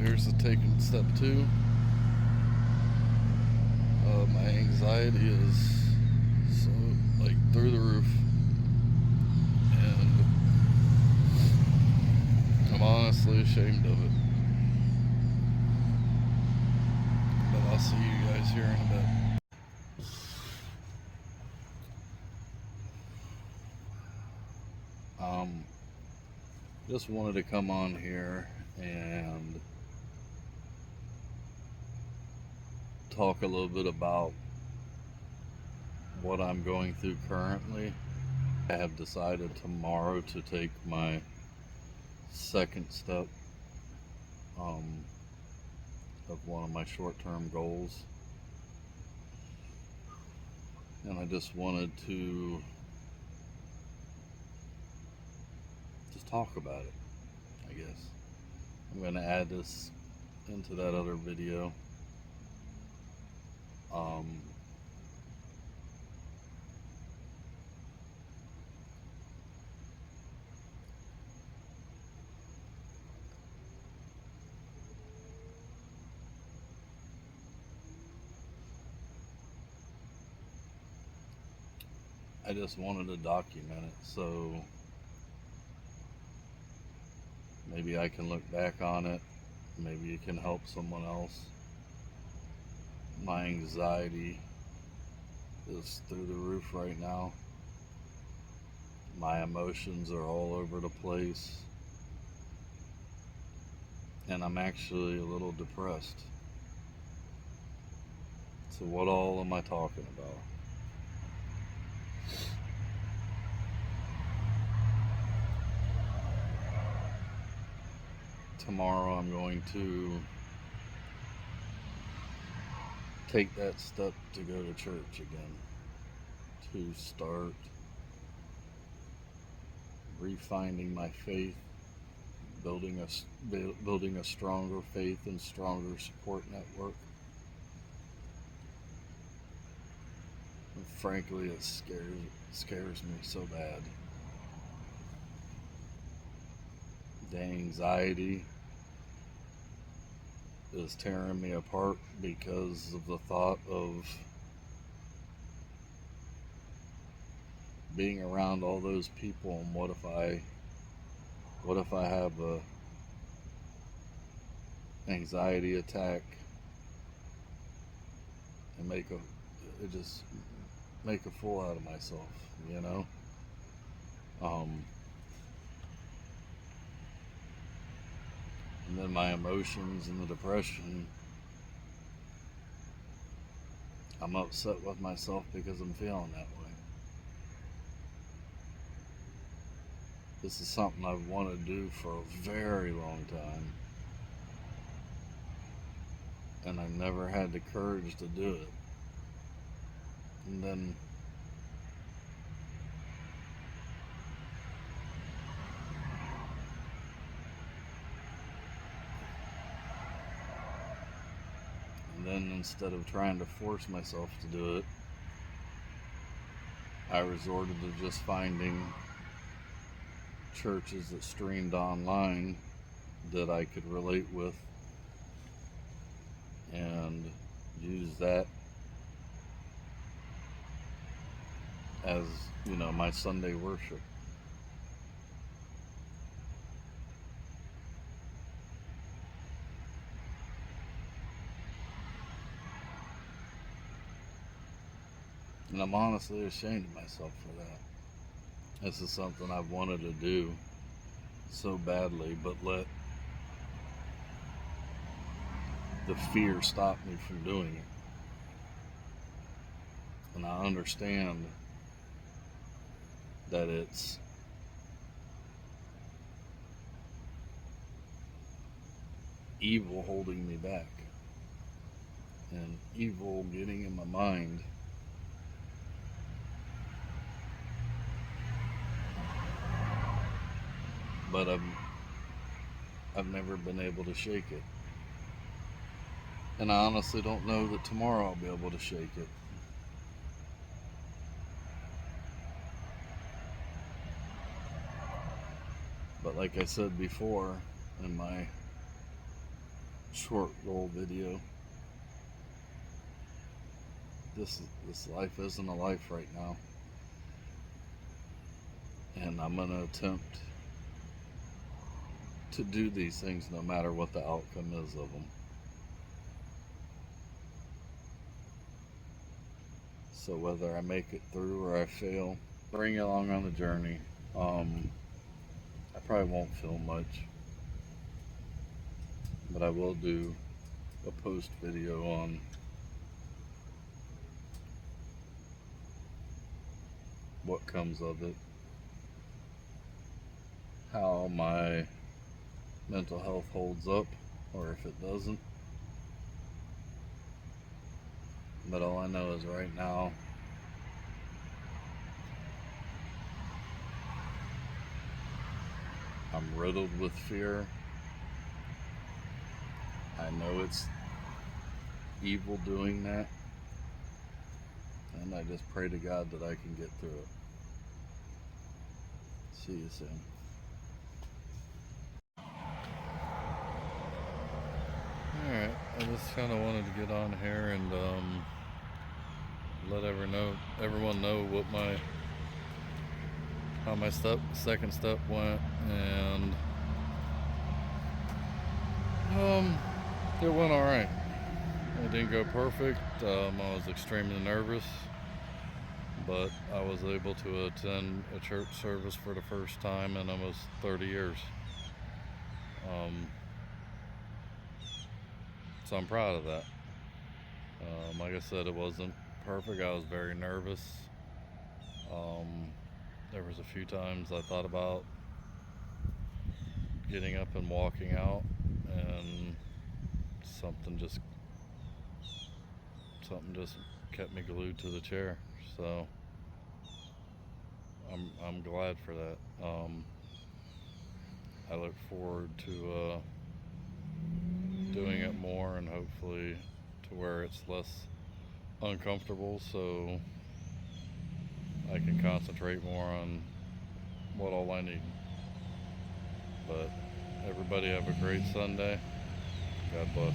here's the taking step 2. My anxiety is so through the roof, and I'm honestly ashamed of it. But I'll see you guys here in a bit. Just wanted to come on here and talk a little bit about what I'm going through currently. I have decided tomorrow to take my second step of one of my short-term goals, and I just wanted to just talk about it, I guess. I'm going to add this into that other video. I just wanted to document it so maybe I can look back on it. Maybe it can help someone else. My anxiety is through the roof right now. My emotions are all over the place. And I'm actually a little depressed. So what all am I talking about? Tomorrow I'm going to take that step to go to church again, to start refinding my faith, building a stronger faith and stronger support network. And frankly, it scares me so bad. The anxiety is tearing me apart because of the thought of being around all those people, and what if I have a anxiety attack and make a fool out of myself, you know? And then my emotions and the depression, I'm upset with myself because I'm feeling that way. This is something I've wanted to do for a very long time, and I never had the courage to do it. And then instead of trying to force myself to do it, I resorted to just finding churches that streamed online that I could relate with and use that as, my Sunday worship. And I'm honestly ashamed of myself for that. This is something I've wanted to do so badly, but let the fear stop me from doing it. And I understand that it's evil holding me back, and evil getting in my mind. But I've never been able to shake it. And I honestly don't know that tomorrow I'll be able to shake it. But like I said before in my short little video. This life isn't a life right now, and I'm gonna attempt to do these things no matter what the outcome is of them. So whether I make it through or I fail, bring you along on the journey. I probably won't film much, but I will do a post video on what comes of it, how my mental health holds up, or if it doesn't. But all I know is right now, I'm riddled with fear. I know it's evil doing that, and I just pray to God that I can get through it. See you soon. Alright, I just kind of wanted to get on here and let everyone know what how my second step went, and it went all right. It didn't go perfect. I was extremely nervous, but I was able to attend a church service for the first time in almost 30 years. So I'm proud of that. Like I said, it wasn't perfect. I was very nervous. There was a few times I thought about getting up and walking out, and something just kept me glued to the chair. So I'm glad for that. I look forward to doing it more, and hopefully to where it's less uncomfortable, so I can concentrate more on what all I need. But everybody have a great Sunday. God bless.